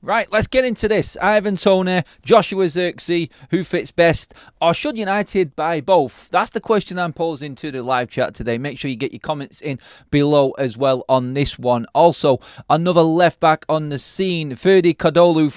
Right, let's get into this. Ivan Toney, Joshua Zirkzee, who fits best? Or should United buy both? That's the question I'm posing to the live chat today. Make sure you get your comments in below as well on this one. Also, another left back on the scene, Ferdi Kadıoğlu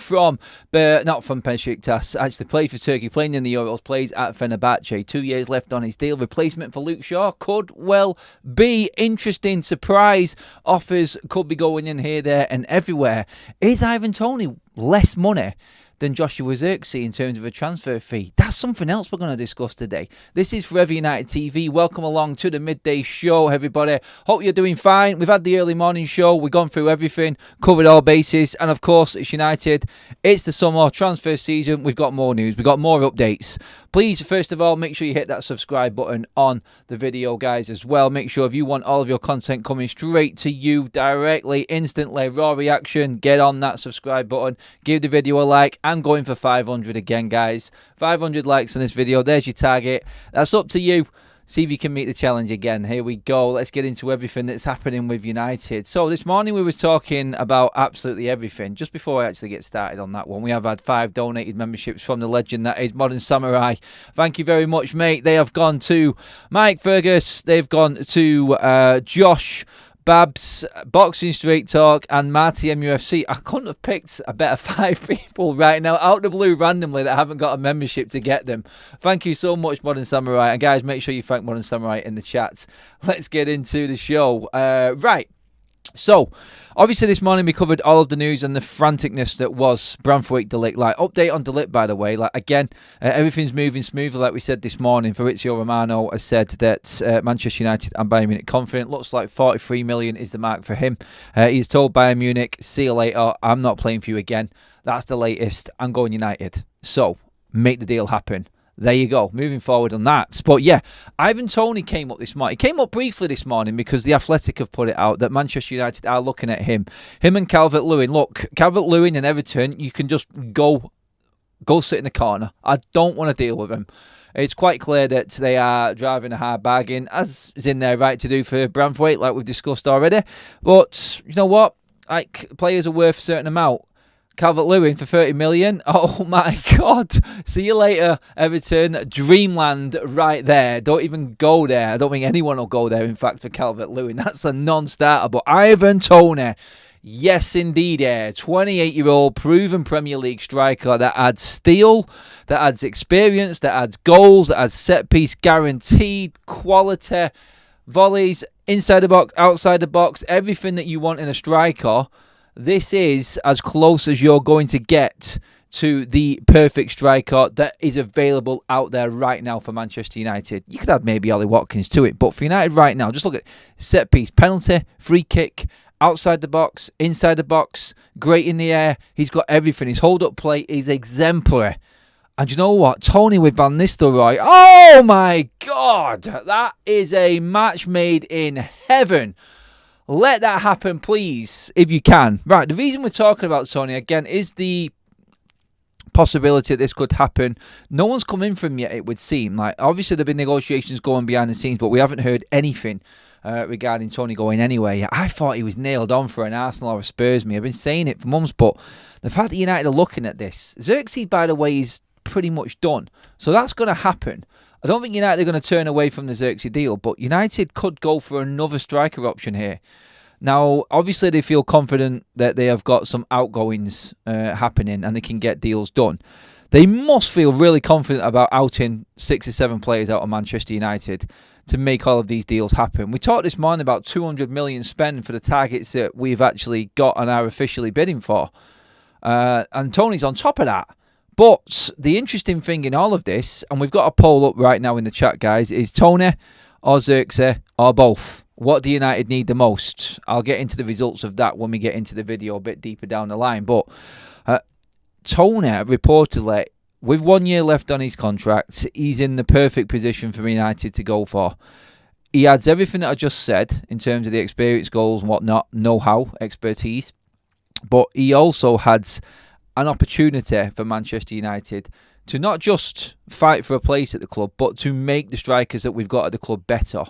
not from Beşiktaş, actually plays for Turkey, playing in the Euros, plays at Fenerbahce. 2 years left on his deal. Replacement for Luke Shaw could well be. Interesting surprise offers could be going in here, there and everywhere. Is Ivan Toney less money than Joshua Zirkzee in terms of a transfer fee? That's something else we're going to discuss today. This is Forever United TV. Welcome along to the midday show, everybody. Hope you're doing fine. We've had the early morning show. We've gone through everything, covered all bases. And of course, it's United. It's the summer transfer season. We've got more news. We've got more updates. Please, first of all, make sure you hit that subscribe button on the video, guys, as well. Make sure if you want all of your content coming straight to you directly, instantly, raw reaction, get on that subscribe button. Give the video a like. I'm going for 500 again, guys. 500 likes on this video. There's your target. That's up to you. See if you can meet the challenge again. Here we go. Let's get into everything that's happening with United. So this morning we was talking about absolutely everything. Just before I actually get started on that one, we have had 5 donated memberships from the legend that is Modern Samurai. Thank you very much, mate. They have gone to Mike Fergus. They've gone to Josh, Babs, Boxing Straight Talk, and Marty MUFC. I couldn't have picked a better 5 people right now, out of the blue, randomly, that haven't got a membership to get them. Thank you so much, Modern Samurai. And guys, make sure you thank Modern Samurai in the chat. Let's get into the show. Right. So, obviously this morning we covered all of the news and the franticness that was Branthwaite de Ligt. Like, update on de Ligt, by the way. Like, again, everything's moving smoothly, like we said this morning. Fabrizio Romano has said that Manchester United and Bayern Munich confident. Looks like 43 million is the mark for him. He's told Bayern Munich, see you later. I'm not playing for you again. That's the latest. I'm going United. So, make the deal happen. There you go, moving forward on that. But yeah, Ivan Toney came up this morning. He came up briefly this morning because The Athletic have put it out that Manchester United are looking at him. Him and Calvert-Lewin. Look, Calvert-Lewin and Everton, you can just go sit in the corner. I don't want to deal with him. It's quite clear that they are driving a hard bargain, as is in their right to do for Branthwaite, like we've discussed already. But you know what? Like, players are worth a certain amount. Calvert-Lewin for 30 million. Oh my God. See you later, Everton. Dreamland right there. Don't even go there. I don't think anyone will go there, in fact, for Calvert-Lewin. That's a non-starter. But Ivan Toney, yes indeed, 28-year-old proven Premier League striker that adds steel, that adds experience, that adds goals, that adds set-piece guaranteed quality, volleys, inside the box, outside the box, everything that you want in a striker. This is as close as you're going to get to the perfect striker that is available out there right now for Manchester United. You could add maybe Ollie Watkins to it, but for United right now, just look at set piece, penalty, free kick, outside the box, inside the box, great in the air. He's got everything. His hold-up play is exemplary. And you know what? Toney with Van Nistelrooy. Oh my God! That is a match made in heaven. Let that happen, please, if you can. Right, the reason we're talking about Toney, again, is the possibility that this could happen. No one's come in from yet, it would seem. Like, obviously, there have been negotiations going behind the scenes, but we haven't heard anything regarding Toney going anywhere yet. I thought he was nailed on for an Arsenal or a Spurs. I've been saying it for months, but the fact that United are looking at this. Zirkzee, by the way, is pretty much done. So that's going to happen. I don't think United are going to turn away from the Zirkzee deal, but United could go for another striker option here. Now, obviously, they feel confident that they have got some outgoings happening and they can get deals done. They must feel really confident about outing 6 or 7 players out of Manchester United to make all of these deals happen. We talked this morning about 200 million spend for the targets that we've actually got and are officially bidding for. And Toney's on top of that. But the interesting thing in all of this, and we've got a poll up right now in the chat, guys, is Toney or Zirkzee or both? What do United need the most? I'll get into the results of that when we get into the video a bit deeper down the line. But Toney, reportedly, with 1 year left on his contract, he's in the perfect position for United to go for. He adds everything that I just said in terms of the experience, goals and whatnot, know-how, expertise. But he also has an opportunity for Manchester United to not just fight for a place at the club, but to make the strikers that we've got at the club better.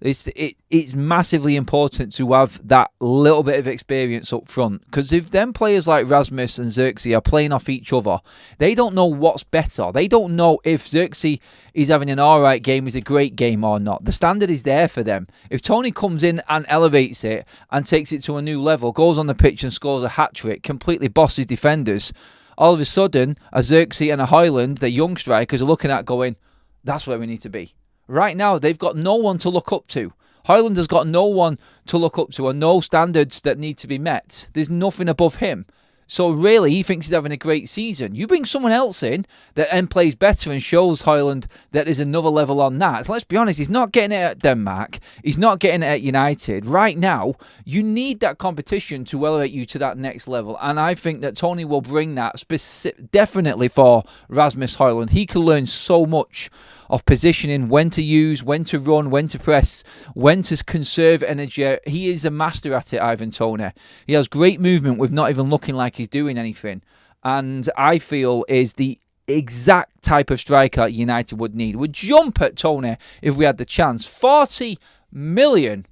It's massively important to have that little bit of experience up front, because if them players like Rasmus and Zirkzee are playing off each other, they don't know what's better. They don't know if Zirkzee is having an alright game, is a great game or not. The standard is there for them. If Toney comes in and elevates it and takes it to a new level, goes on the pitch and scores a hat-trick, completely bosses defenders, all of a sudden a Zirkzee and a Højlund, the young strikers, are looking at going, that's where we need to be. Right now, they've got no one to look up to. Højlund has got no one to look up to and no standards that need to be met. There's nothing above him. So really, he thinks he's having a great season. You bring someone else in that then plays better and shows Højlund that there's another level on that. So let's be honest, he's not getting it at Denmark. He's not getting it at United. Right now, you need that competition to elevate you to that next level. And I think that Toney will bring that definitely for Rasmus Højlund. He can learn so much of positioning, when to use, when to run, when to press, when to conserve energy. He is a master at it, Ivan Toney. He has great movement with not even looking like he's doing anything. And I feel is the exact type of striker United would need. Would jump at Toney if we had the chance. 40 million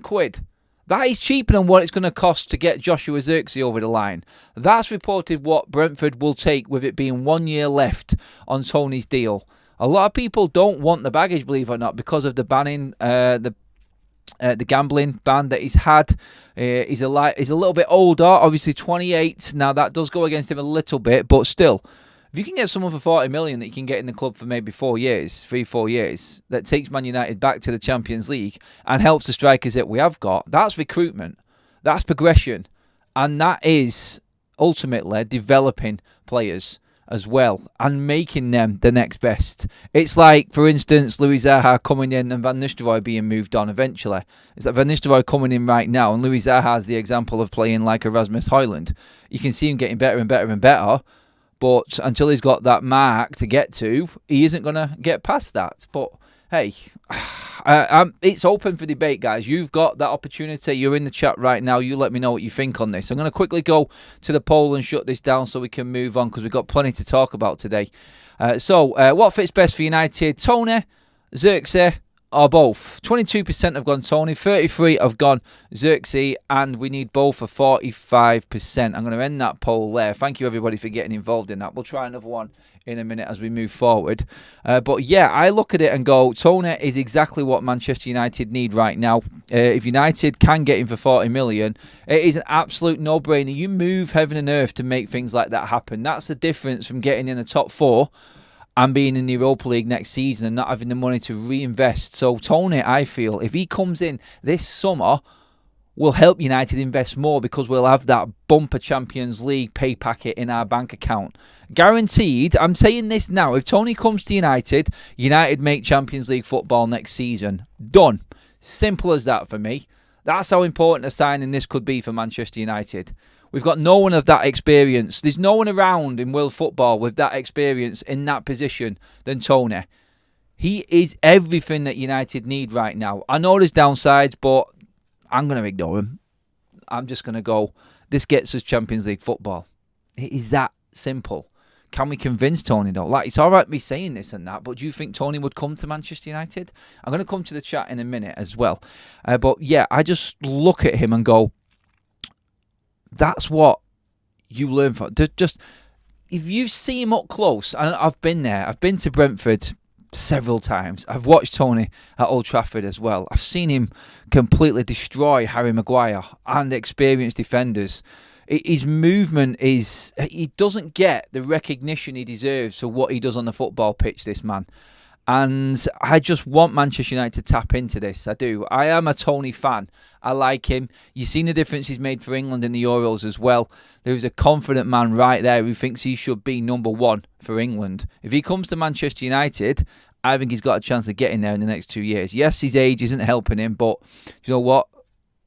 quid. That is cheaper than what it's going to cost to get Joshua Zirkzee over the line. That's reported what Brentford will take with it being 1 year left on Toney's deal. A lot of people don't want the baggage, believe it or not, because of the banning, the gambling ban that he's had. He's a little bit older, obviously 28. Now that does go against him a little bit, but still. If you can get someone for 40 million that you can get in the club for maybe 4 years, 4 years, that takes Man United back to the Champions League and helps the strikers that we have got, that's recruitment, that's progression, and that is ultimately developing players as well and making them the next best. It's like, for instance, Louis Zaha coming in and Van Nistelrooy being moved on eventually. It's like Van Nistelrooy coming in right now, and Louis Zaha is the example of playing like a Rasmus Højlund. You can see him getting better and better and better. But until he's got that mark to get to, he isn't going to get past that. But hey, it's open for debate, guys. You've got that opportunity. You're in the chat right now. You let me know what you think on this. I'm going to quickly go to the poll and shut this down so we can move on, because we've got plenty to talk about today. So what fits best for United? Toney, Zirkzee, or both? 22% have gone Toney, 33% have gone Zirkzee, and we need both for 45%. I'm going to end that poll there. Thank you, everybody, for getting involved in that. We'll try another one in a minute as we move forward. But yeah, I look at it and go, Toney is exactly what Manchester United need right now. If United can get him for 40 million, it is an absolute no-brainer. You move heaven and earth to make things like that happen. That's the difference from getting in the top 4 and being in the Europa League next season and not having the money to reinvest. So Toney, I feel, if he comes in this summer, will help United invest more, because we'll have that bumper Champions League pay packet in our bank account. Guaranteed, I'm saying this now, if Toney comes to United, United make Champions League football next season. Done. Simple as that for me. That's how important a signing this could be for Manchester United. We've got no one of that experience. There's no one around in world football with that experience in that position than Toney. He is everything that United need right now. I know there's downsides, but I'm going to ignore him. I'm just going to go, this gets us Champions League football. It is that simple. Can we convince Toney, though? Like, it's all right me saying this and that, but do you think Toney would come to Manchester United? I'm going to come to the chat in a minute as well. But yeah, I just look at him and go, that's what you learn from. Just, if you see him up close, and I've been there, I've been to Brentford several times. I've watched Toney at Old Trafford as well. I've seen him completely destroy Harry Maguire and experienced defenders. His movement is, he doesn't get the recognition he deserves for what he does on the football pitch, this man. And I just want Manchester United to tap into this. I do. I am a Toney fan. I like him. You've seen the difference he's made for England in the Euros as well. There's a confident man right there who thinks he should be number 1 for England. If he comes to Manchester United, I think he's got a chance of getting there in the next 2 years. Yes, his age isn't helping him, but you know what?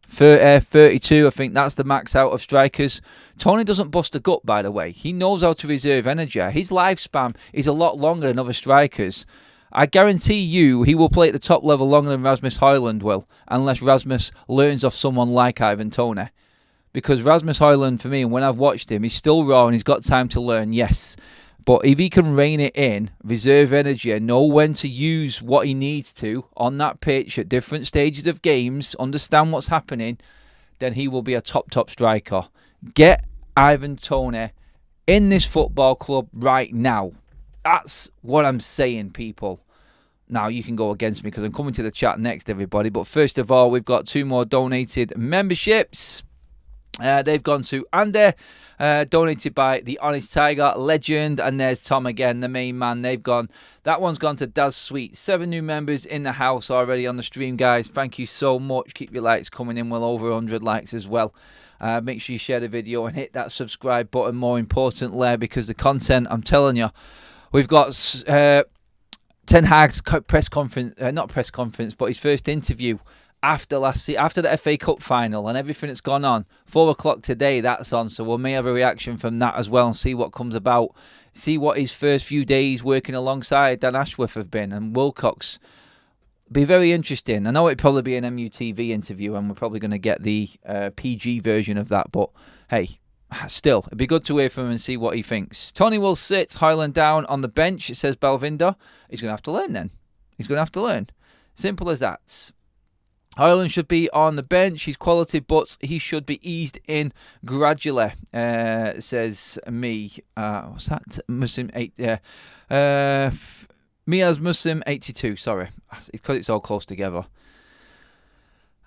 32, I think that's the max out of strikers. Toney doesn't bust a gut, by the way. He knows how to reserve energy. His lifespan is a lot longer than other strikers. I guarantee you he will play at the top level longer than Rasmus Højlund will, unless Rasmus learns off someone like Ivan Toney. Because Rasmus Højlund, for me, and when I've watched him, he's still raw and he's got time to learn, yes. But if he can rein it in, reserve energy, and know when to use what he needs to on that pitch at different stages of games, understand what's happening, then he will be a top striker. Get Ivan Toney in this football club right now. That's what I'm saying, people. Now, you can go against me because I'm coming to the chat next, everybody. But first of all, we've got 2 more donated memberships. They've gone to Andy, donated by the Honest Tiger legend, and there's Tom again, the main man. That one's gone to Daz Sweet. 7 new members in the house already on the stream, guys. Thank you so much. Keep your likes coming in. Well over 100 likes as well. Make sure you share the video and hit that subscribe button. More importantly, because the content, I'm telling you, we've got Ten Hag's press conference, not press conference, but his first interview after the FA Cup final and everything that's gone on. 4 o'clock today, that's on, so we may have a reaction from that as well and see what comes about. See what his first few days working alongside Dan Ashworth have been, and Wilcox. Be very interesting. I know it'd probably be an MUTV interview and we're probably going to get the PG version of that, but hey, still, it'd be good to hear from him and see what he thinks. Toney will sit Hyland down on the bench, it says Balvinder. He's going to have to learn then. He's going to have to learn. Simple as that. Hyland should be on the bench. He's quality, but he should be eased in gradually, says me. What's that? Muslim 8. Mia's Muslim 82. Sorry. Because it's all close together.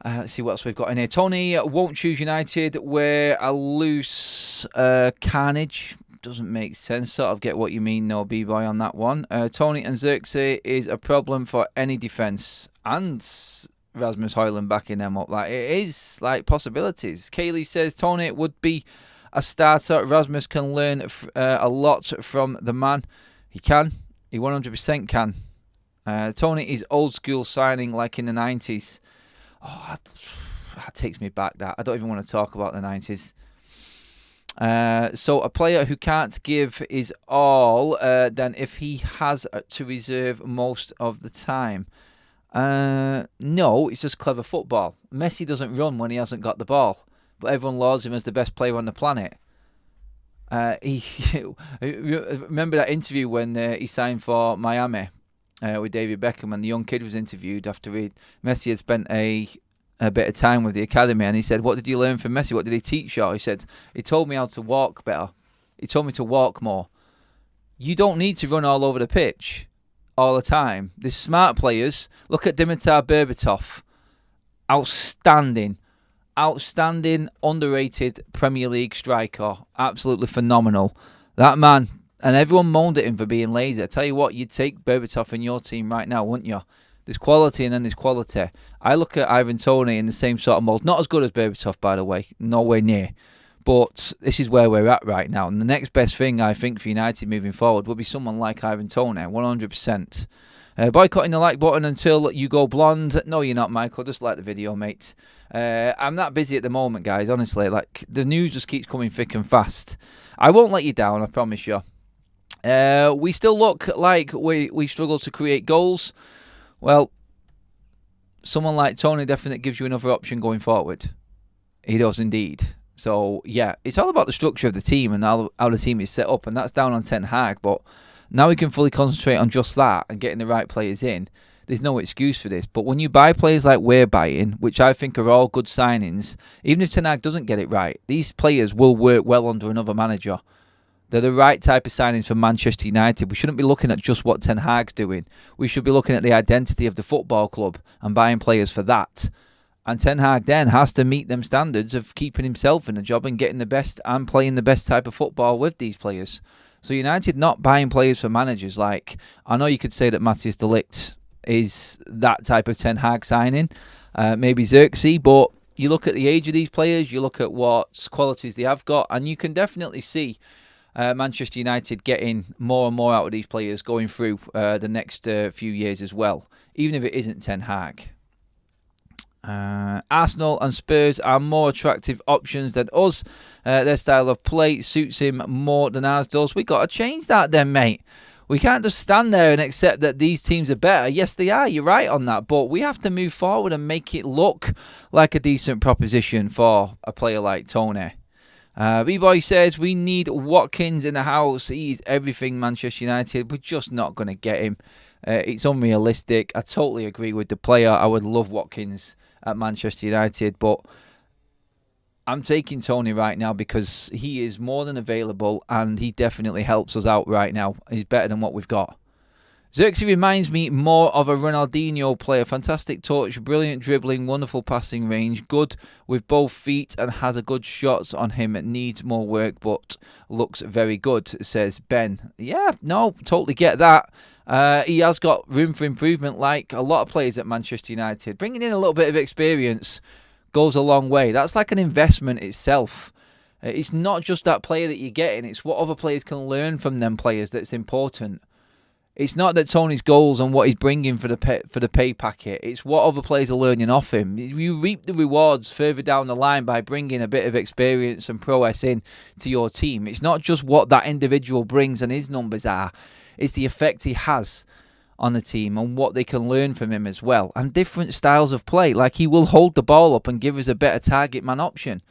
Let's see what else we've got in here. Toney won't choose United. We're a loose carnage. Doesn't make sense. Sort of get what you mean, no B-boy on that one. Toney and Zirkzee is a problem for any defence. And Rasmus Højlund backing them up. Like, it is like possibilities. Kaylee says Toney would be a starter. Rasmus can learn a lot from the man. He can. He 100% can. Toney is old school signing like in the 90s. Oh, that takes me back. That I don't even want to talk about the 90s. So a player who can't give his all, then if he has to reserve most of the time. No, it's just clever football. Messi doesn't run when he hasn't got the ball, but everyone lauds him as the best player on the planet. Remember that interview when he signed for Miami with David Beckham, and the young kid was interviewed after Messi had spent a bit of time with the academy, and he said, "What did you learn from Messi? What did he teach you?" He said, "He told me how to walk better. He told me to walk more." You don't need to run all over the pitch all the time. There's smart players. Look at Dimitar Berbatov. Outstanding, underrated Premier League striker. Absolutely phenomenal. That man, and everyone moaned at him for being lazy. I tell you what, you'd take Berbatov in your team right now, wouldn't you? There's quality and then there's quality. I look at Ivan Toney in the same sort of mould. Not as good as Berbatov, by the way. Nowhere near. But this is where we're at right now. And the next best thing, I think, for United moving forward would be someone like Ivan Toney, 100%. Boycotting the like button until you go blonde. No, you're not, Michael. Just like the video, mate. I'm that busy at the moment, guys, honestly. Like, the news just keeps coming thick and fast. I won't let you down, I promise you. We still look like we struggle to create goals. Well, someone like Toney definitely gives you another option going forward. He does indeed. So, yeah, it's all about the structure of the team and how the team is set up, and that's down on Ten Hag. But now we can fully concentrate on just that and getting the right players in. There's no excuse for this. But when you buy players like we're buying, which I think are all good signings, even if Ten Hag doesn't get it right, these players will work well under another manager. They're the right type of signings for Manchester United. We shouldn't be looking at just what Ten Hag's doing. We should be looking at the identity of the football club and buying players for that. And Ten Hag then has to meet them standards of keeping himself in the job and getting the best and playing the best type of football with these players. So United not buying players for managers. Like, I know you could say that Matthias de Ligt is that type of Ten Hag signing. Maybe Zirkzee, but you look at the age of these players, you look at what qualities they have got, and you can definitely see Manchester United getting more and more out of these players going through the next few years as well, even if it isn't Ten Hag. Arsenal and Spurs are more attractive options than us. Their style of play suits him more than ours does. We got to change that then, mate. We can't just stand there and accept that these teams are better. Yes, they are. You're right on that. But we have to move forward and make it look like a decent proposition for a player like Toney. B-Boy says, we need Watkins in the house. He's everything Manchester United. We're just not going to get him. It's unrealistic. I totally agree with the player. I would love Watkins at Manchester United, but I'm taking Toney right now because he is more than available and he definitely helps us out right now. He's better than what we've got. Zirkzee reminds me more of a Ronaldinho player. Fantastic touch, brilliant dribbling, wonderful passing range, good with both feet and has a good shots on him. Needs more work but looks very good, says Ben. Yeah, no, totally get that. He has got room for improvement like a lot of players at Manchester United. Bringing in a little bit of experience goes a long way. That's like an investment itself. It's not just that player that you're getting, it's what other players can learn from them players that's important. It's not that Toney's goals and what he's bringing for the pay packet. It's what other players are learning off him. You reap the rewards further down the line by bringing a bit of experience and prowess in to your team. It's not just what that individual brings and his numbers are. It's the effect he has on the team and what they can learn from him as well. And different styles of play. Like he will hold the ball up and give us a better target man option.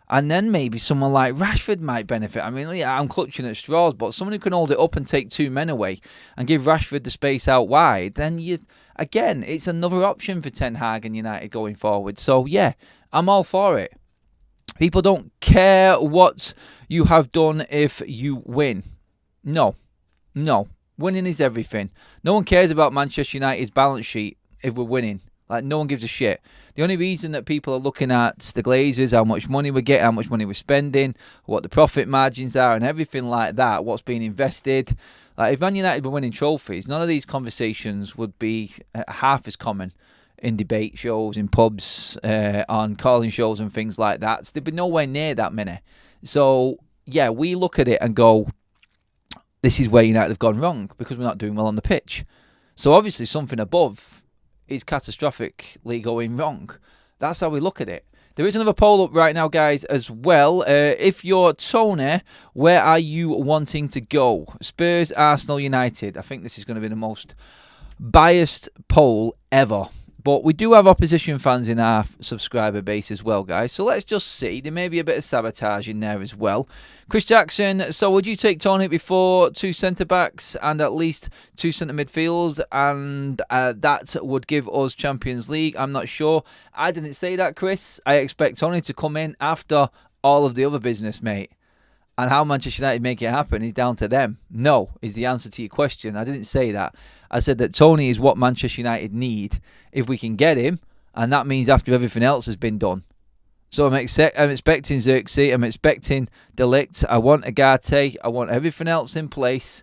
And then maybe someone like Rashford might benefit. I mean, yeah, I'm clutching at straws, but someone who can hold it up and take two men away and give Rashford the space out wide, then again, it's another option for Ten Hag and United going forward. So, yeah, I'm all for it. People don't care what you have done if you win. No. Winning is everything. No one cares about Manchester United's balance sheet if we're winning. Like, no one gives a shit. The only reason that people are looking at the Glazers, how much money we get, how much money we're spending, what the profit margins are, and everything like that, what's being invested. Like, if Man United were winning trophies, none of these conversations would be half as common in debate shows, in pubs, on calling shows and things like that. So there'd be nowhere near that many. So, yeah, we look at it and go, this is where United have gone wrong because we're not doing well on the pitch. So, obviously, something above is catastrophically going wrong. That's how we look at it. There is another poll up right now, guys, as well. If you're Toney, where are you wanting to go? Spurs, Arsenal, United. I think this is going to be the most biased poll ever. But we do have opposition fans in our subscriber base as well, guys. So let's just see. There may be a bit of sabotage in there as well. Chris Jackson, so would you take Toney before 2 centre-backs and at least 2 centre midfields? And that would give us Champions League. I'm not sure. I didn't say that, Chris. I expect Toney to come in after all of the other business, mate. And how Manchester United make it happen is down to them. No is the answer to your question. I didn't say that. I said that Toney is what Manchester United need if we can get him, and that means after everything else has been done. So I'm expecting Zirkzee, I'm expecting ligt, I want Ugarte, I want everything else in place,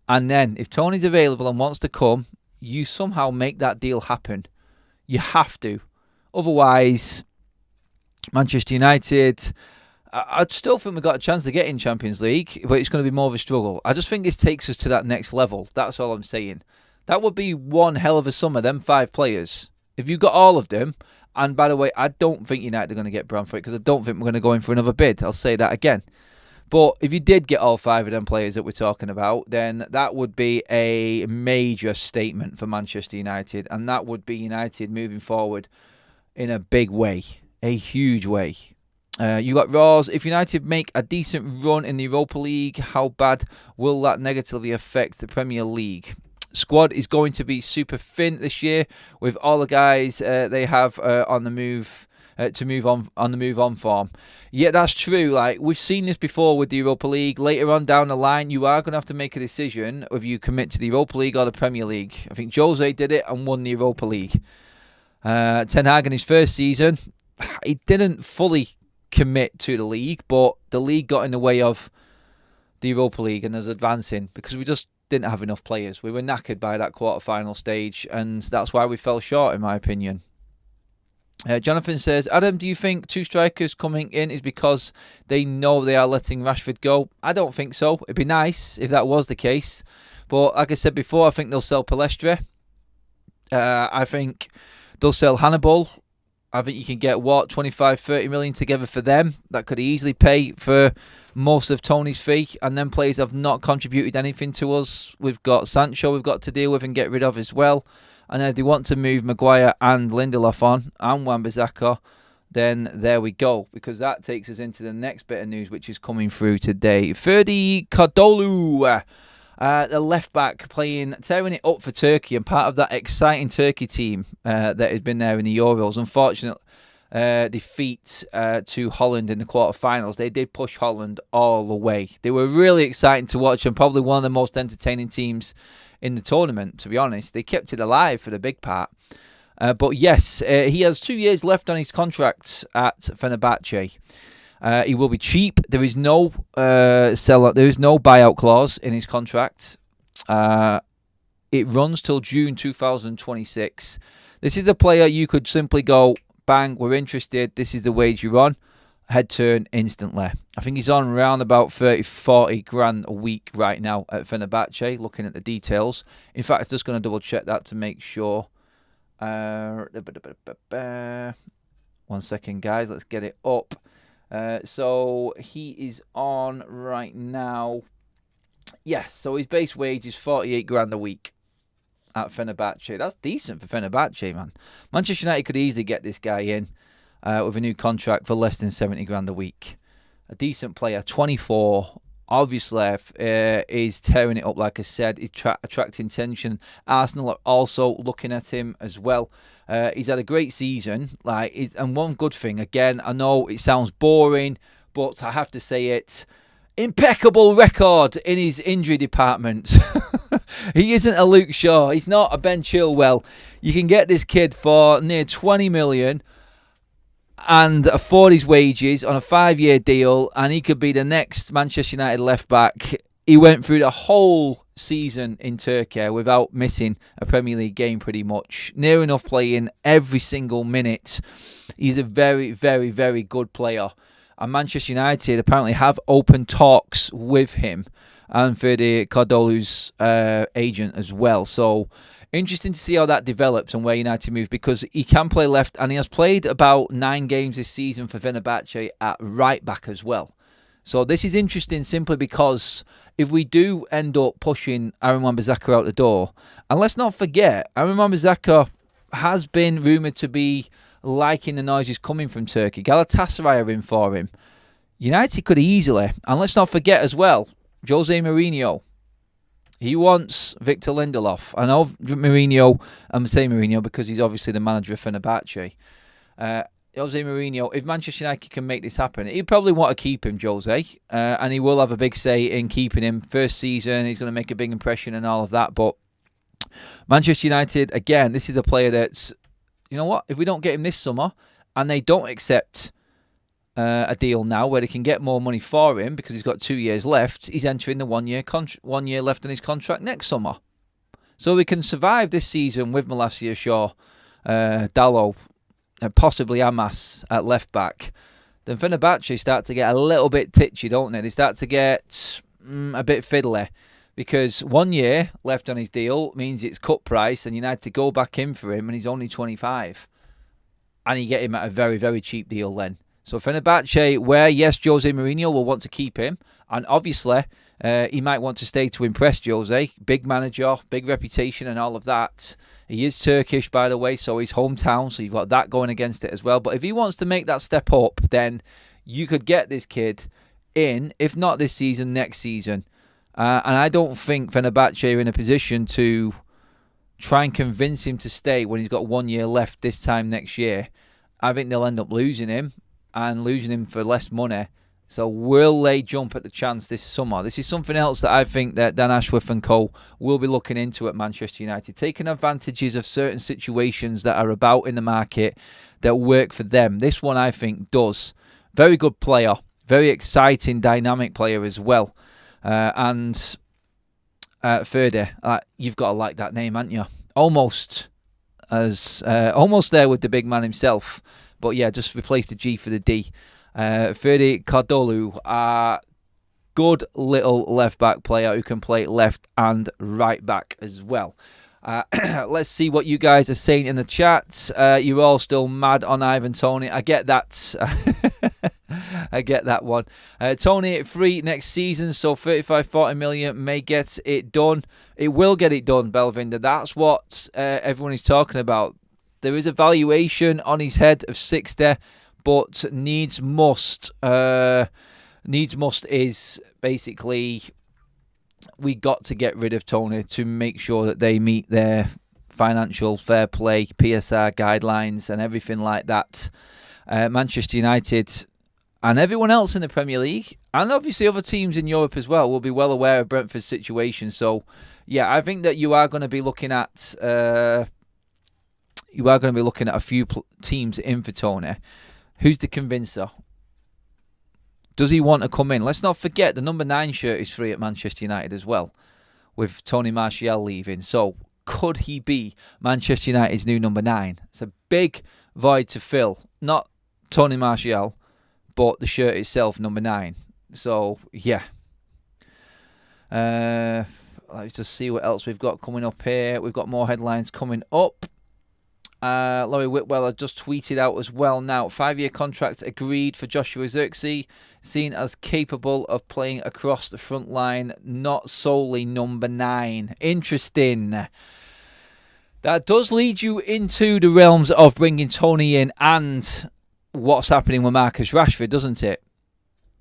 and then if Toney's available and wants to come, you somehow make that deal happen. You have to. Otherwise, Manchester United, I still think we've got a chance to get in Champions League, but it's going to be more of a struggle. I just think this takes us to that next level. That's all I'm saying. That would be one hell of a summer, them 5 players. If you got all of them, and by the way, I don't think United are going to get Branthwaite because I don't think we're going to go in for another bid. I'll say that again. But if you did get all 5 of them players that we're talking about, then that would be a major statement for Manchester United, and that would be United moving forward in a big way, a huge way. You got Raws. If United make a decent run in the Europa League, how bad will that negatively affect the Premier League? Squad is going to be super thin this year with all the guys they have on the move to move on the move on form. Yeah, that's true. Like, we've seen this before with the Europa League. Later on down the line, you are going to have to make a decision if you commit to the Europa League or the Premier League. I think Jose did it and won the Europa League. Ten Hag in his first season, he didn't fully commit to the league, but the league got in the way of the Europa League and us advancing because we just didn't have enough players. We were knackered by that quarter-final stage, and that's why we fell short, in my opinion. Jonathan says, Adam, do you think 2 strikers coming in is because they know they are letting Rashford go? I don't think so. It'd be nice if that was the case. But like I said before, I think they'll sell Palestra. I think they'll sell Hannibal. I think you can get, 25-30 million together for them. That could easily pay for most of Toney's fee. And then players have not contributed anything to us. We've got Sancho we've got to deal with and get rid of as well. And then if they want to move Maguire and Lindelof on, and Wan-Bissaka, then there we go, because that takes us into the next bit of news which is coming through today. Ferdi Kadıoğlu, the left back, tearing it up for Turkey and part of that exciting Turkey team that has been there in the Euros. Unfortunate defeat to Holland in the quarterfinals. They did push Holland all the way. They were really exciting to watch and probably one of the most entertaining teams in the tournament, to be honest. They kept it alive for the big part. But yes, he has 2 years left on his contract at Fenerbahce. He will be cheap. There is no sellout. There is no buyout clause in his contract. It runs till June 2026. This is a player you could simply go, bang, we're interested. This is the wage you're on. Head turn instantly. I think he's on around about 30, 40 grand a week right now at Fenerbahce, looking at the details. In fact, I'm just going to double check that to make sure. 1 second, guys. Let's get it up. So he is on right now. Yes, so his base wage is 48 grand a week at Fenerbahce. That's decent for Fenerbahce, man. Manchester United could easily get this guy in with a new contract for less than 70 grand a week. A decent player, 24. Obviously, is tearing it up, like I said. He's attracting attention. Arsenal are also looking at him as well. He's had a great season. And one good thing, again, I know it sounds boring, but I have to say it. Impeccable record in his injury department. He isn't a Luke Shaw. He's not a Ben Chilwell. You can get this kid for near 20 million and afford his wages on a 5-year deal, and he could be the next Manchester United left back. He went through the whole season in Turkey without missing a Premier League game pretty much. Near enough playing every single minute. He's a very, very, very good player. And Manchester United apparently have open talks with him and Ferdi Kadıoğlu's agent as well. So interesting to see how that develops and where United move, because he can play left and he has played about 9 games this season for Fenerbahce at right back as well. So this is interesting simply because if we do end up pushing Aaron Wan-Bissaka out the door, and let's not forget, Aaron Wan-Bissaka has been rumoured to be liking the noises coming from Turkey. Galatasaray are in for him. United could easily, and let's not forget as well, Jose Mourinho. He wants Victor Lindelof. I know Mourinho, I'm saying Mourinho because he's obviously the manager of Fenerbahce. Jose Mourinho, if Manchester United can make this happen, he'd probably want to keep him, Jose, and he will have a big say in keeping him. First season, he's going to make a big impression and all of that, but Manchester United, again, this is a player that's, you know what, if we don't get him this summer and they don't accept a deal now where they can get more money for him because he's got 2 years left, he's entering the 1 year left on his contract next summer. So we can survive this season with Malacia Shaw, Dalot, possibly Amas at left back. Then Fenerbahce start to get a little bit titchy, don't they? They start to get a bit fiddly because 1 year left on his deal means it's cut price and United to go back in for him and he's only 25. And you get him at a very, very cheap deal then. So Fenerbahce, where, yes, Jose Mourinho will want to keep him, and obviously he might want to stay to impress Jose. Big manager, big reputation and all of that. He is Turkish, by the way, so his hometown, so you've got that going against it as well. But if he wants to make that step up, then you could get this kid in, if not this season, next season. And I don't think Fenerbahce are in a position to try and convince him to stay when he's got 1 year left this time next year. I think they'll end up losing him and losing him for less money. So will they jump at the chance this summer? This is something else that I think that Dan Ashworth and co will be looking into at Manchester United, taking advantages of certain situations that are about in the market that work for them. This one I think does. Very good player, very exciting, dynamic player as well. And Ferdi, you've got to like that name, haven't you? Almost there with the big man himself. But yeah, just replace the G for the D. Ferdi Kadıoğlu, good little left-back player who can play left and right-back as well. Let's see what you guys are saying in the chat. You're all still mad on Ivan Toney. I get that. I get that one. Toney free next season, so 35-40 million may get it done. It will get it done, Belvinder. That's what everyone is talking about. There is a valuation on his head of 60, but needs must is basically we got to get rid of Toney to make sure that they meet their financial fair play, PSR guidelines and everything like that. Manchester United and everyone else in the Premier League, and obviously other teams in Europe as well, will be well aware of Brentford's situation. So, yeah, I think that you are going to be looking at a few teams in for Toney. Who's the convincer? Does he want to come in? Let's not forget the number 9 shirt is free at Manchester United as well, with Tony Martial leaving. So, could he be Manchester United's new number 9? It's a big void to fill. Not Tony Martial, but the shirt itself, number 9. So, yeah. Let's just see what else we've got coming up here. We've got more headlines coming up. Laurie Whitwell has just tweeted out as well now. 5-year contract agreed for Joshua Zirkzee, seen as capable of playing across the front line, not solely number 9. Interesting. That does lead you into the realms of bringing Toney in and what's happening with Marcus Rashford, doesn't it?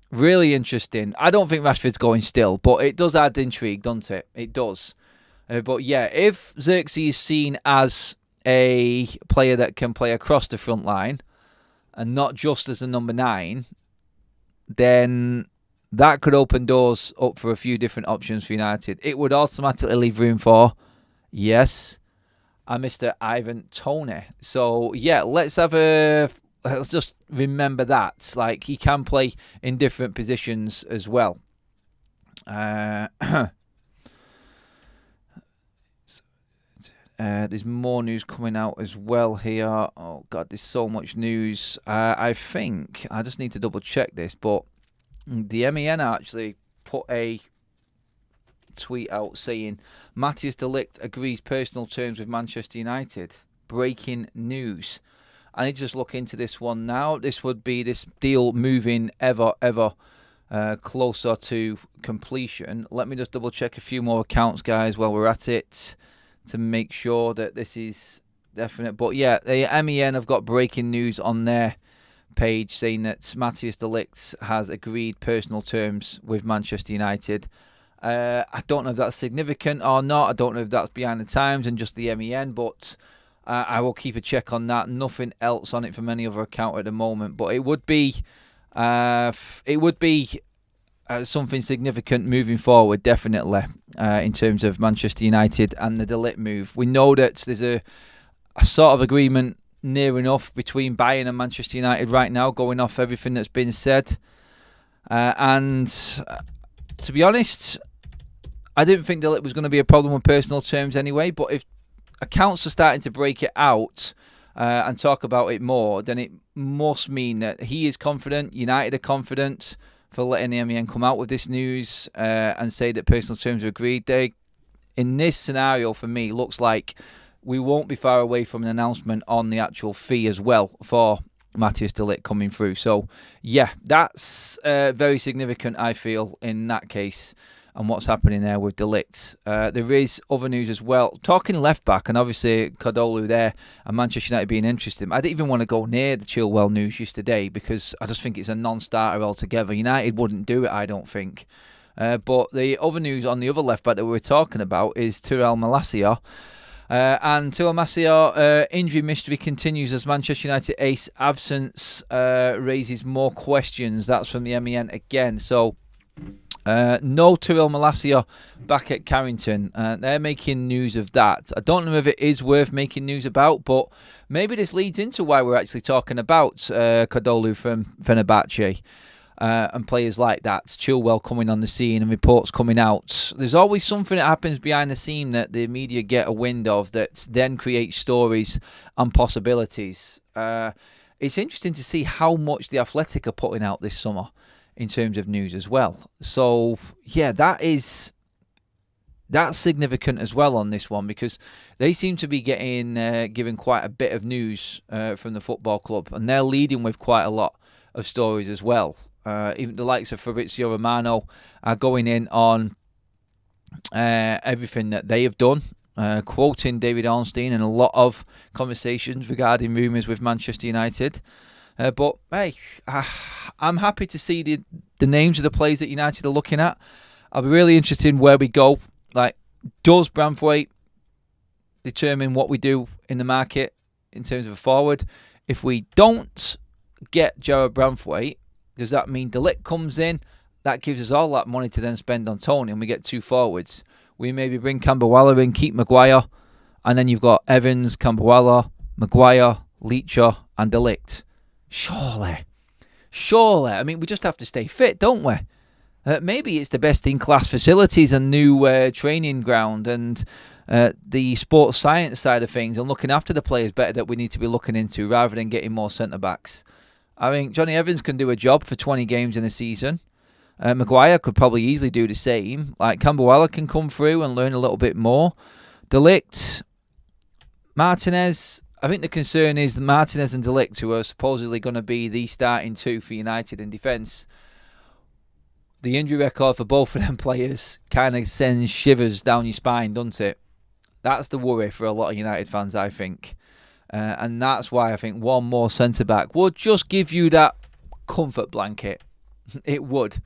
Really interesting. I don't think Rashford's going still, but it does add intrigue, doesn't it? It does. But yeah, if Zirkzee is seen as a player that can play across the front line and not just as a number 9, then that could open doors up for a few different options for United. It would automatically leave room for, yes, a Mr. Ivan Toney. So yeah, let's just remember that. Like, he can play in different positions as well. There's more news coming out as well here. Oh, God, there's so much news. I think, I just need to double check this, but the MEN actually put a tweet out saying Matthias de Ligt agrees personal terms with Manchester United. Breaking news. I need to just look into this one now. This would be this deal moving ever closer to completion. Let me just double check a few more accounts, guys, while we're at it, to make sure that this is definite. But yeah, the MEN have got breaking news on their page saying that Matthias de Ligt has agreed personal terms with Manchester United. I don't know if that's significant or not. I don't know if that's behind the times and just the MEN, but I will keep a check on that. Nothing else on it from any other account at the moment, but it would be something significant moving forward, definitely, in terms of Manchester United and the de Ligt move. We know that there's a sort of agreement near enough between Bayern and Manchester United right now, going off everything that's been said. And to be honest, I didn't think de Ligt was going to be a problem with personal terms anyway, but if accounts are starting to break it out and talk about it more, then it must mean that he is confident, United are confident for letting the MEN come out with this news and say that personal terms are agreed. They, in this scenario, for me, looks like we won't be far away from an announcement on the actual fee as well for Matthias de Ligt coming through. So, yeah, that's very significant, I feel, in that case, and what's happening there with de Ligt. There is other news as well. Talking left back, and obviously Cavaleiro there, and Manchester United being interested. I didn't even want to go near the Chilwell news yesterday because I just think it's a non-starter altogether. United wouldn't do it, I don't think. But the other news on the other left back that we were talking about is Tyrell Malacia. And Tyrell Malacia, injury mystery continues as Manchester United ace absence raises more questions. That's from the MEN again. So, no Tyrell Malacia back at Carrington. They're making news of that. I don't know if it is worth making news about, but maybe this leads into why we're actually talking about Cavaleiro from Fenerbahce. And players like that, Chilwell coming on the scene and reports coming out. There's always something that happens behind the scene that the media get a wind of that then creates stories and possibilities. It's interesting to see how much the Athletic are putting out this summer in terms of news as well. So, yeah, that's significant as well on this one because they seem to be given quite a bit of news from the football club, and they're leading with quite a lot of stories as well. Even the likes of Fabrizio Romano are going in on everything that they have done, quoting David Ornstein in a lot of conversations regarding rumours with Manchester United. But hey, I'm happy to see the names of the players that United are looking at. I'll be really interested in where we go. Like, does Branthwaite determine what we do in the market in terms of a forward? If we don't get Jared Branthwaite, does that mean de Ligt comes in? That gives us all that money to then spend on Toney, and we get 2 forwards. We maybe bring Cavaleiro in, keep Maguire, and then you've got Evans, Cavaleiro, Maguire, Ligt, and de Ligt. Surely. I mean, we just have to stay fit, don't we? Maybe it's the best in class facilities and new training ground and the sports science side of things and looking after the players better that we need to be looking into rather than getting more centre backs. I think Jonny Evans can do a job for 20 games in a season. Maguire could probably easily do the same. Like, Cavaleiro can come through and learn a little bit more. De Ligt, Martinez. I think the concern is the Martinez and de Ligt, who are supposedly going to be the starting 2 for United in defence. The injury record for both of them players kind of sends shivers down your spine, doesn't it? That's the worry for a lot of United fans, I think. And that's why I think one more centre-back would just give you that comfort blanket. It would.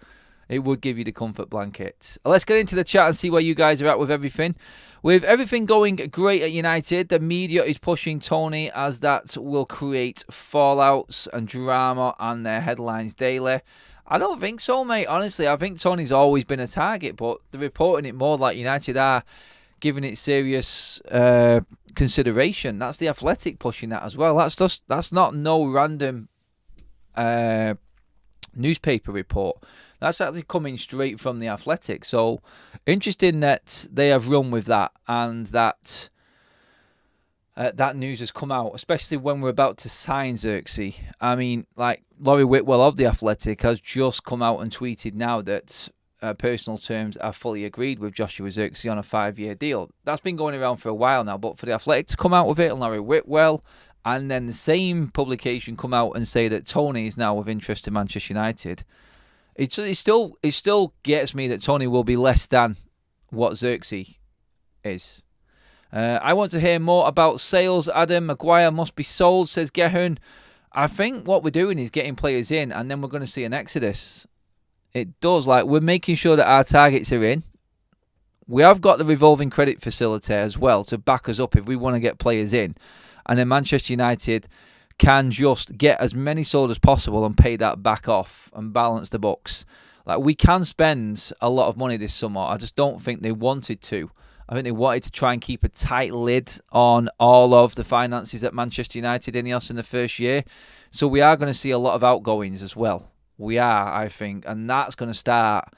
It would give you the comfort blanket. Let's get into the chat and see where you guys are at with everything. With everything going great at United, the media is pushing Toney as that will create fallouts and drama on their headlines daily. I don't think so, mate. Honestly, I think Toney's always been a target, but they're reporting it more like United are giving it serious consideration. That's the Athletic pushing that as well. That's not no random newspaper report. That's actually coming straight from the Athletic. So interesting that they have run with that and that that news has come out, especially when we're about to sign Zirkzee. I mean, like, Laurie Whitwell of the Athletic has just come out and tweeted now that personal terms are fully agreed with Joshua Zirkzee on a 5-year deal. That's been going around for a while now, but for the Athletic to come out with it, and Laurie Whitwell, and then the same publication come out and say that Toney is now of interest to Manchester United, it still gets me that Toney will be less than what Zirkzee is. I want to hear more about sales. Adam, Maguire must be sold, says Gehun. I think what we're doing is getting players in, and then we're going to see an exodus. It does. Like, we're making sure that our targets are in. We have got the revolving credit facility as well to back us up if we want to get players in. And then Manchester United can just get as many sold as possible and pay that back off and balance the books. Like, we can spend a lot of money this summer. I just don't think they wanted to. I think they wanted to try and keep a tight lid on all of the finances at Manchester United Ineos in the first year. So we are going to see a lot of outgoings as well. We are, I think. And that's going to start,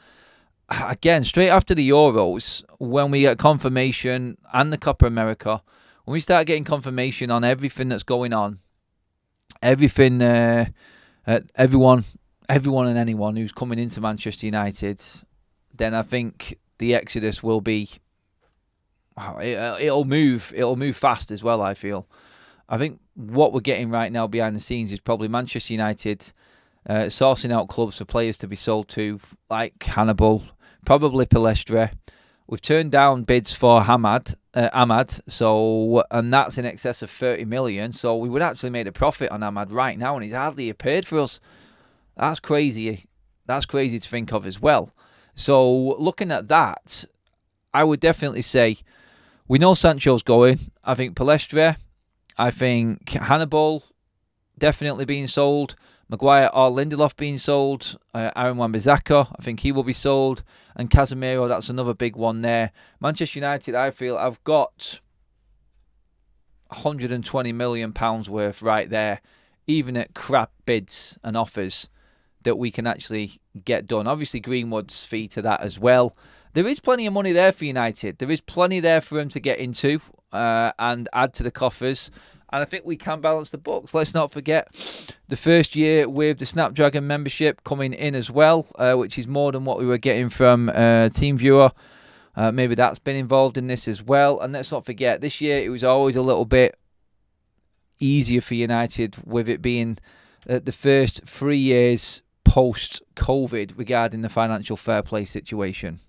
again, straight after the Euros, when we get confirmation and the Copa America. When we start getting confirmation on everything that's going on, everything, everyone and anyone who's coming into Manchester United, then I think the exodus will be... Wow, it'll move fast as well, I feel. I think what we're getting right now behind the scenes is probably Manchester United sourcing out clubs for players to be sold to, like Hannibal, probably Palestra. We've turned down bids for Ahmad, and that's in excess of 30 million. So we would actually make a profit on Ahmad right now, and he's hardly appeared for us. That's crazy. That's crazy to think of as well. So looking at that, I would definitely say we know Sancho's going. I think Palestra, I think Hannibal definitely being sold. Maguire or Lindelof being sold. Aaron Wan-Bissaka, I think he will be sold. And Casemiro, that's another big one there. Manchester United, I feel, I've got £120 million worth right there, even at crap bids and offers that we can actually get done. Obviously, Greenwood's fee to that as well. There is plenty of money there for United. There is plenty there for him to get into and add to the coffers. And I think we can balance the books. Let's not forget the first year with the Snapdragon membership coming in as well, which is more than what we were getting from TeamViewer. Maybe that's been involved in this as well. And let's not forget, this year it was always a little bit easier for United with it being the first 3 years post-COVID regarding the financial fair play situation.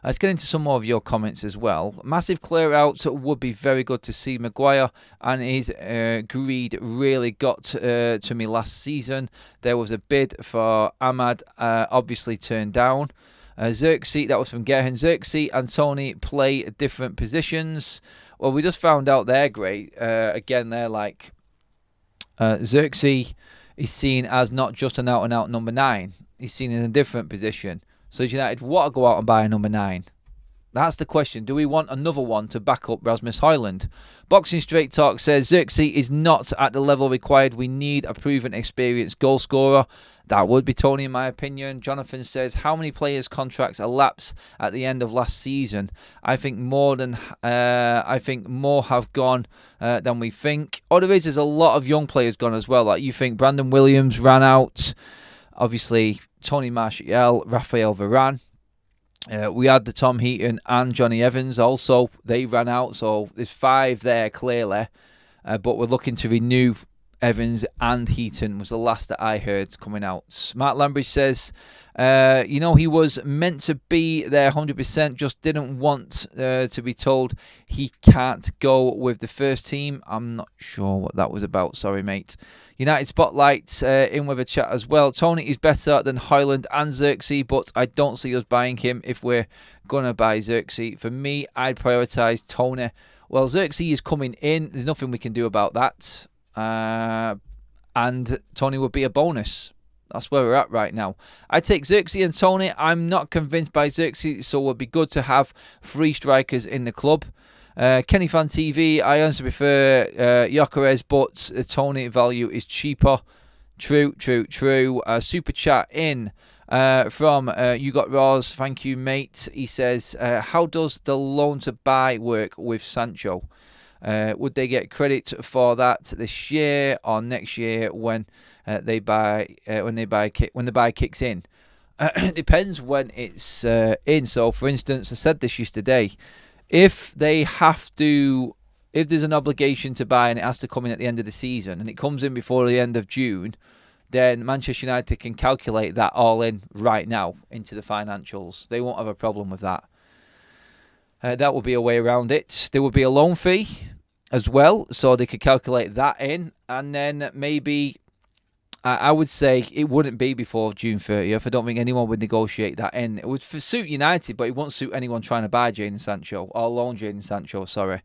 Let's get into some more of your comments as well. Massive clear out would be very good to see. Maguire and his greed really got to me last season. There was a bid for Ahmad, obviously turned down. Zirkzee, that was from Gerhan. Zirkzee and Toney play different positions. Well, we just found out they're great. Again, they're like... Zirkzee is seen as not just an out-and-out number 9. He's seen in a different position. So United want to go out and buy a number 9. That's the question. Do we want another one to back up Rasmus Højlund? Boxing Straight Talk says Zirkzee is not at the level required. We need a proven, experienced goal scorer. That would be Toney, in my opinion. Jonathan says, how many players' contracts elapsed at the end of last season? I think more have gone than we think. Oh, there's a lot of young players gone as well. Like you think Brandon Williams ran out. Obviously, Tony Martial, Raphael Varane. We had the Tom Heaton and Johnny Evans also. They ran out, so there's 5 there clearly. But we're looking to renew Evans and Heaton was the last that I heard coming out. Mark Lambridge says, he was meant to be there 100%, just didn't want to be told he can't go with the first team. I'm not sure what that was about. Sorry, mate. United Spotlight in with a chat as well. Toney is better than Højlund and Zirkzee, but I don't see us buying him if we're going to buy Zirkzee. For me, I'd prioritise Toney. Well, Zirkzee is coming in. There's nothing we can do about that. And Toney would be a bonus. That's where we're at right now. I take Zirkzee and Toney. I'm not convinced by Zirkzee, so it would be good to have 3 strikers in the club. Kenny Fan TV, I honestly prefer Ugarte, but Toney value is cheaper. True. Super chat in from You Got Roz. Thank you, mate. He says, how does the loan to buy work with Sancho? Would they get credit for that this year or next year when the buy kicks in? It depends when it's in. So, for instance, I said this yesterday. If there's an obligation to buy and it has to come in at the end of the season and it comes in before the end of June, then Manchester United can calculate that all in right now into the financials. They won't have a problem with that. That would be a way around it. There would be a loan fee as well, so they could calculate that in. And then maybe, I would say it wouldn't be before June 30th. I don't think anyone would negotiate that in. It would suit United, but it won't suit anyone trying to buy Jadon Sancho, or loan Jadon Sancho, sorry.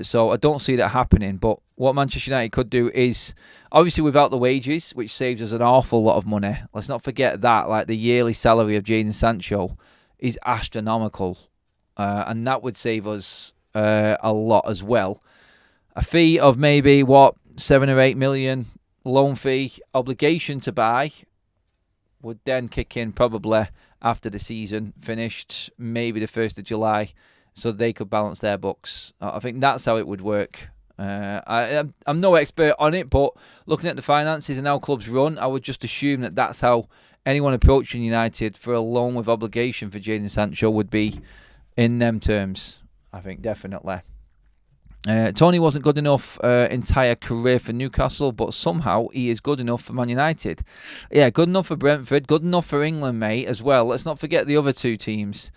So I don't see that happening. But what Manchester United could do is, obviously without the wages, which saves us an awful lot of money. Let's not forget that, like the yearly salary of Jadon Sancho is astronomical. And that would save us a lot as well. A fee of maybe, 7 or 8 million loan fee, obligation to buy, would then kick in probably after the season finished, maybe the 1st of July, so they could balance their books. I think that's how it would work. I'm no expert on it, but looking at the finances and how clubs run, I would just assume that that's how anyone approaching United for a loan with obligation for Jadon Sancho would be in them terms. I think definitely. Toney wasn't good enough entire career for Newcastle, but somehow he is good enough for Man United. Yeah, good enough for Brentford, good enough for England, mate, as well. Let's not forget the other 2 teams.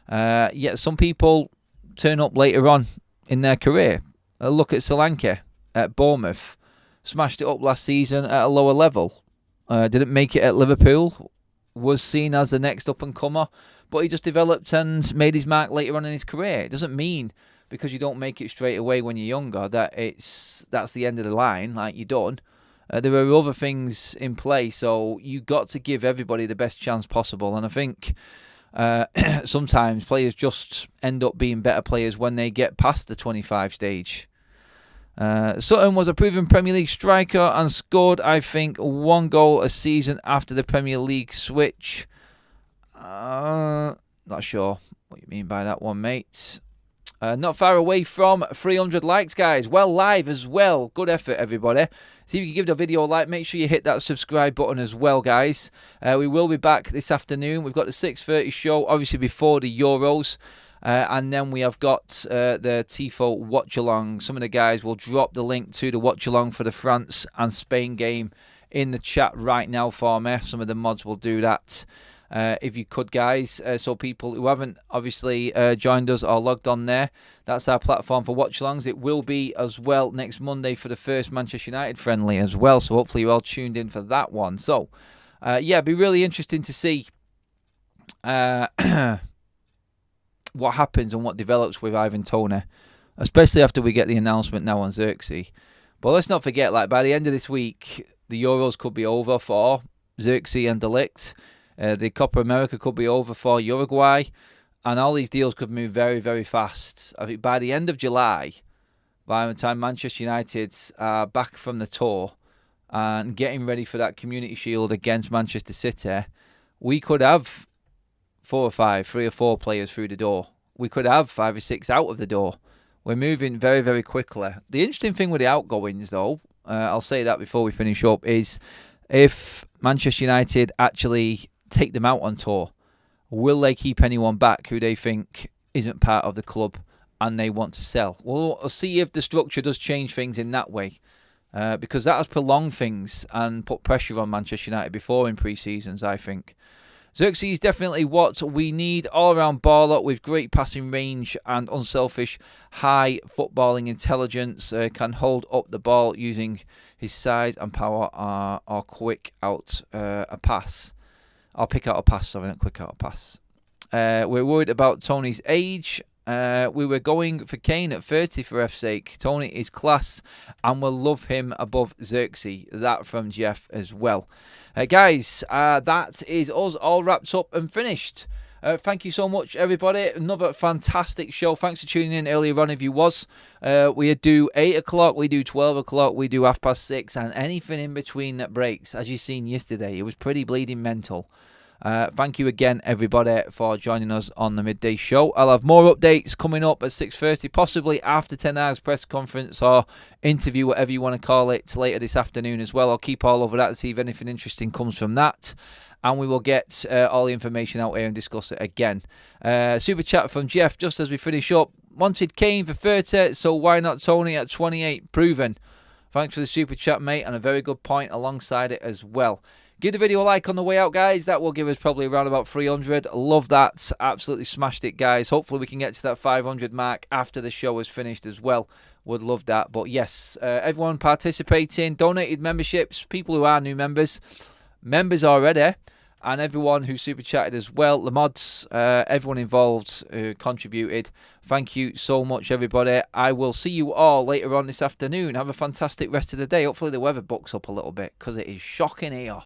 Yet some people turn up later on in their career. Look at Solanke at Bournemouth. Smashed it up last season at a lower level. Didn't make it at Liverpool. Was seen as the next up-and-comer. But he just developed and made his mark later on in his career. It doesn't mean because you don't make it straight away when you're younger that that's the end of the line, like you're done. There are other things in play, so you got to give everybody the best chance possible. And I think sometimes players just end up being better players when they get past the 25 stage. Sutton was a proven Premier League striker and scored, I think, 1 goal a season after the Premier League switch. Not sure what you mean by that one, mate. Not far away from 300 likes, guys. Well, live as well. Good effort, everybody. See if you can give the video a like. Make sure you hit that subscribe button as well, guys. We will be back this afternoon. We've got the 6:30 show, obviously before the Euros. And then we have got the Tifo watch-along. Some of the guys will drop the link to the watch-along for the France and Spain game in the chat right now for me. Some of the mods will do that. if you could, guys. So people who haven't obviously joined us or logged on there, that's our platform for watch-alongs. It will be as well next Monday for the first Manchester United friendly as well. So hopefully you're all tuned in for that one. So, yeah, it'd be really interesting to see what happens and what develops with Ivan Toney, especially after we get the announcement now on Zirkzee. But let's not forget, like, by the end of this week, the Euros could be over for Zirkzee and ligt. The Copa America could be over for Uruguay. And all these deals could move very, very fast. I think by the end of July, by the time Manchester United are back from the tour and getting ready for that Community Shield against Manchester City, we could have 4 or 5, 3 or 4 players through the door. We could have 5 or 6 out of the door. We're moving very, very quickly. The interesting thing with the outgoings, though, I'll say that before we finish up, is if Manchester United actually take them out on tour, will they keep anyone back who they think isn't part of the club and they want to sell? Well, we'll see if the structure does change things in that way, because that has prolonged things and put pressure on Manchester United before in pre-seasons, I think. Zirkzee is definitely what we need. All-round baller with great passing range and unselfish high footballing intelligence. Can hold up the ball using his size and power or quick out a pass. I'll pick out a pass, sorry, not quick out a pass. We're worried about Toney's age. We were going for Kane at 30 for F's sake. Toney is class and we'll love him above Zirkzee. That from Jeff as well. Guys, that is us all wrapped up and finished. Thank you so much, everybody. Another fantastic show. Thanks for tuning in earlier on if you was. We do 8 o'clock, we do 12 o'clock, we do 6:30, and anything in between that breaks. As you seen yesterday, it was pretty bleeding mental. Thank you again, everybody, for joining us on the midday show. I'll have more updates coming up at 6:30, possibly after Ten Hag's press conference or interview, whatever you want to call it, later this afternoon as well. I'll keep all over that to see if anything interesting comes from that. And we will get all the information out here and discuss it again. Super chat from Jeff, just as we finish up. Wanted Kane for 30, so why not Toney at 28? Proven. Thanks for the super chat, mate, and a very good point alongside it as well. Give the video a like on the way out, guys. That will give us probably around about 300. Love that. Absolutely smashed it, guys. Hopefully we can get to that 500 mark after the show is finished as well. Would love that. But yes, everyone participating, donated memberships, people who are new members, members already, and everyone who super chatted as well, the mods, everyone involved who contributed. Thank you so much, everybody. I will see you all later on this afternoon. Have a fantastic rest of the day. Hopefully the weather bucks up a little bit because it is shocking here.